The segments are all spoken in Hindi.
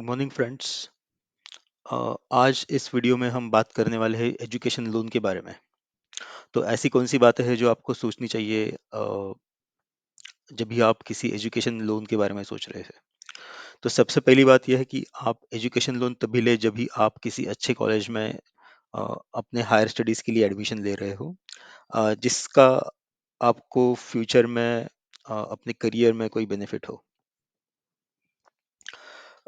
Good morning friends. आज इस वीडियो में हम बात करने वाले हैं एजुकेशन लोन के बारे में। तो ऐसी कौन सी बातें हैं जो आपको सोचनी चाहिए जब भी आप किसी एजुकेशन लोन के बारे में सोच रहे हैं। तो सबसे पहली बात यह है कि आप एजुकेशन लोन तभी ले जब भी आप किसी अच्छे कॉलेज में अपने हायर स्टडीज के लिए एडमिशन ले रहे हो, जिसका आपको फ्यूचर में अपने करियर में कोई बेनिफिट हो।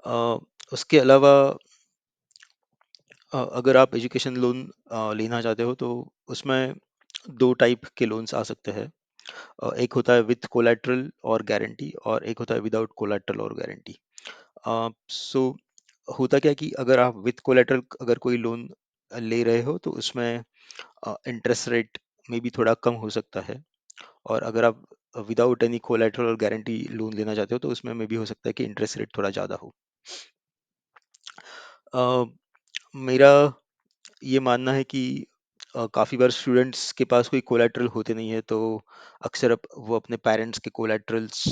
अ, उसके अलावा अगर आप एजुकेशन लोन लेना चाहते हो तो उसमें दो टाइप के लोन्स आ सकते हैं। एक होता है विथ कोलेटरल और गारंटी, और एक होता है विदाउट कोलेटरल और गारंटी। सो होता क्या है कि अगर आप विथ कोलेटरल अगर कोई लोन ले रहे हो तो उसमें इंटरेस्ट रेट में भी थोड़ा कम हो सकता है। और अगर आप विदाउट एनी कोलेटरल और गारंटी लोन लेना चाहते हो तो उसमें में भी हो सकता है कि इंटरेस्ट रेट थोड़ा ज़्यादा हो। अ, मेरा ये मानना है कि काफ़ी बार स्टूडेंट्स के पास कोई कोलेटरल होते नहीं है, तो अक्सर वो अपने पेरेंट्स के कोलेटरल्स,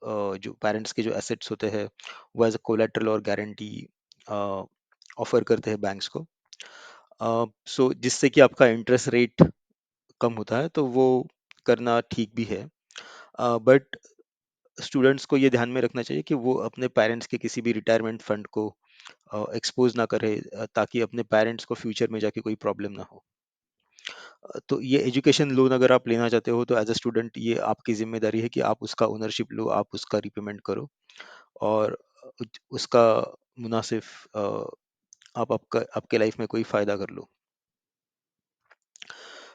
जो पेरेंट्स के जो एसेट्स होते हैं वो एज अ कोलेटरल और गारंटी ऑफर करते हैं बैंक्स को। सो जिससे कि आपका इंटरेस्ट रेट कम होता है, तो वो करना ठीक भी है। बट स्टूडेंट्स को ये ध्यान में रखना चाहिए कि वो अपने पेरेंट्स के किसी भी रिटायरमेंट फंड को एक्सपोज ना करे, ताकि अपने पेरेंट्स को फ्यूचर में जाके कोई प्रॉब्लम ना हो। तो ये एजुकेशन लोन अगर आप लेना चाहते हो तो एज अ स्टूडेंट ये आपकी जिम्मेदारी है कि आप उसका ओनरशिप लो, आप उसका रिपेमेंट करो, और उसका मुनासिब अ, आप आपका आपके लाइफ में कोई फायदा कर लो।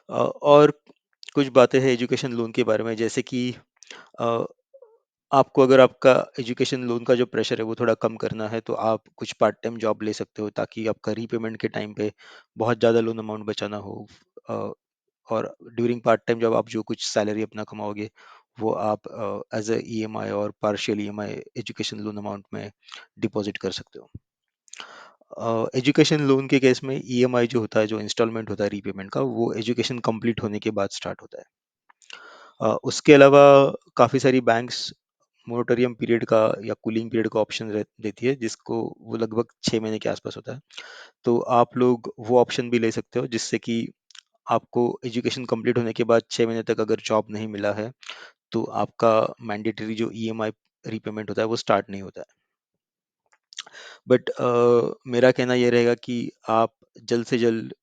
और कुछ बातें हैं एजुकेशन लोन के बारे में, जैसे कि अ, आपको अगर आपका एजुकेशन लोन का जो प्रेशर है वो थोड़ा कम करना है, तो आप कुछ पार्ट टाइम जॉब ले सकते हो ताकि आपका रीपेमेंट के टाइम पे बहुत ज़्यादा लोन अमाउंट बचाना हो। अ, और ड्यूरिंग पार्ट टाइम जॉब आप जो कुछ सैलरी अपना कमाओगे वो आप एज अ ईएमआई और partial EMI education loan amount में डिपॉजिट कर सकते हो। एजुकेशन लोन के केस में ईएमआई जो होता है, जो इंस्टॉलमेंट होता है रीपेमेंट का, वो एजुकेशन कंप्लीट होने के बाद स्टार्ट होता है। उसके अलावा काफ़ी सारी बैंक्स मोरेटोरियम पीरियड का या कूलिंग पीरियड का ऑप्शन देती है, जिसको वो लगभग 6 महीने के आसपास होता है। तो आप लोग वो ऑप्शन भी ले सकते हो, जिससे कि आपको एजुकेशन कंप्लीट होने के बाद 6 महीने तक अगर जॉब नहीं मिला है तो आपका मैंडेटरी जो ईएमआई रीपेमेंट होता है वो स्टार्ट नहीं होता है। बट मेरा कहना ये रहेगा कि आप जल्द से जल्द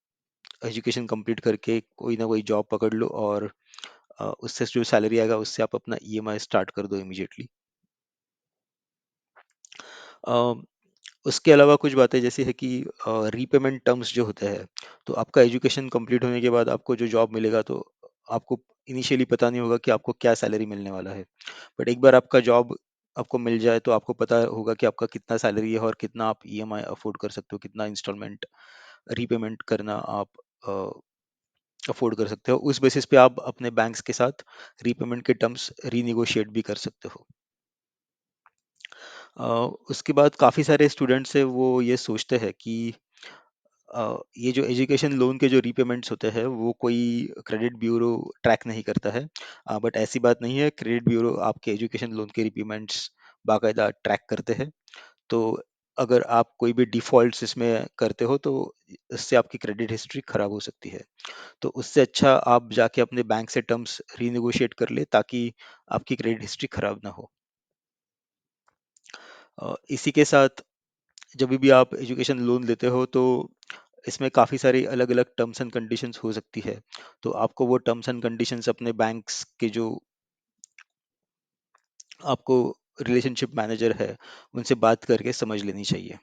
एजुकेशन कंप्लीट करके कोई ना कोई जॉब पकड़ लो, और उससे जो सैलरी आएगा उससे आप अपना ईएमआई स्टार्ट कर दो इमीडिएटली। उसके अलावा कुछ बातें जैसी है कि रीपेमेंट टर्म्स जो होते हैं, तो आपका एजुकेशन कंप्लीट होने के बाद आपको जो जॉब मिलेगा, तो आपको इनिशियली पता नहीं होगा कि आपको क्या सैलरी मिलने वाला है। बट एक बार आपका जॉब आपको मिल जाए तो आपको पता होगा कि आपका कितना सैलरी है और कितना आप ईएमआई अफोर्ड कर सकते हो, कितना इंस्टॉलमेंट रीपेमेंट करना आप अफोर्ड कर सकते हो। उस बेसिस पे आप अपने बैंक्स के साथ रीपेमेंट के टर्म्स रीनिगोशिएट भी कर सकते हो। अ, उसके बाद काफ़ी सारे स्टूडेंट्स हैं वो ये सोचते हैं कि ये जो एजुकेशन लोन के जो रीपेमेंट्स होते हैं वो कोई क्रेडिट ब्यूरो ट्रैक नहीं करता है। बट ऐसी बात नहीं है, क्रेडिट ब्यूरो आपके एजुकेशन लोन के रीपेमेंट्स बाकायदा ट्रैक करते हैं। तो अगर आप कोई भी डिफॉल्ट्स इसमें करते हो तो इससे आपकी क्रेडिट हिस्ट्री खराब हो सकती है। तो उससे अच्छा आप जाके अपने बैंक से टर्म्स रीनेगोशिएट कर ले, ताकि आपकी क्रेडिट हिस्ट्री खराब ना हो। इसी के साथ जब भी आप एजुकेशन लोन लेते हो तो इसमें काफ़ी सारी अलग-अलग टर्म्स एंड कंडीशंस हो सकती है। तो आपको वो टर्म्स एंड कंडीशंस अपने बैंक्स के जो आपको रिलेशनशिप मैनेजर है, उनसे बात करके समझ लेनी चाहिए।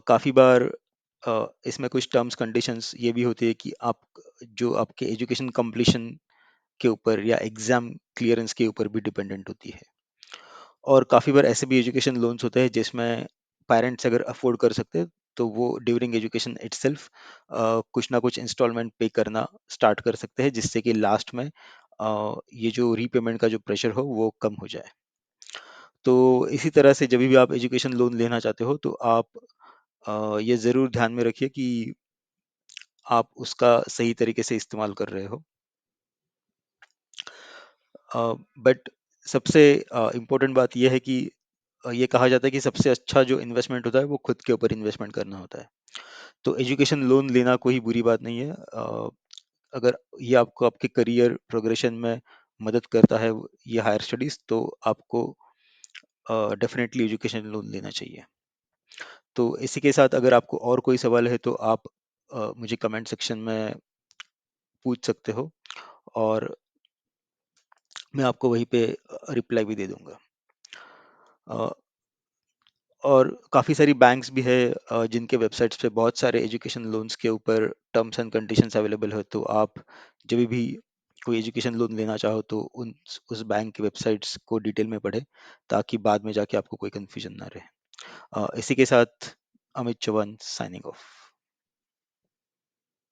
काफ़ी बार इसमें कुछ टर्म्स कंडीशंस ये भी होती है कि आप जो आपके एजुकेशन कंप्लीशन के ऊपर या एग्ज़ाम क्लियरेंस के ऊपर भी डिपेंडेंट होती है। और काफ़ी बार ऐसे भी एजुकेशन लोन्स होते हैं जिसमें पेरेंट्स अगर अफोर्ड कर सकते हैं तो वो ड्यूरिंग एजुकेशन इटसेल्फ कुछ ना कुछ इंस्टॉलमेंट पे करना स्टार्ट कर सकते हैं, जिससे कि लास्ट में ये जो रीपेमेंट का जो प्रेशर हो वो कम हो जाए। तो इसी तरह से जब भी आप एजुकेशन लोन लेना चाहते हो तो आप ये ज़रूर ध्यान में रखिए कि आप उसका सही तरीके से इस्तेमाल कर रहे हो। बट सबसे इम्पोर्टेंट बात यह है कि ये कहा जाता है कि सबसे अच्छा जो इन्वेस्टमेंट होता है वो खुद के ऊपर इन्वेस्टमेंट करना होता है। तो एजुकेशन लोन लेना कोई बुरी बात नहीं है। अगर ये आपको आपके करियर प्रोग्रेशन में मदद करता है, ये हायर स्टडीज, तो आपको डेफिनेटली एजुकेशन लोन लेना चाहिए। तो इसी के साथ अगर आपको और कोई सवाल है तो आप मुझे कमेंट सेक्शन में पूछ सकते हो, और मैं आपको वहीं पे रिप्लाई भी दे दूंगा। अ, और काफ़ी सारी बैंक्स भी है जिनके वेबसाइट्स पे बहुत सारे एजुकेशन लोन्स के ऊपर टर्म्स एंड कंडीशंस अवेलेबल है। तो आप जब भी कोई एजुकेशन लोन लेना चाहो तो उस बैंक की वेबसाइट्स को डिटेल में पढ़े, ताकि बाद में जाके आपको कोई कंफ्यूजन ना रहे। इसी के साथ अमित चौहान साइनिंग ऑफ।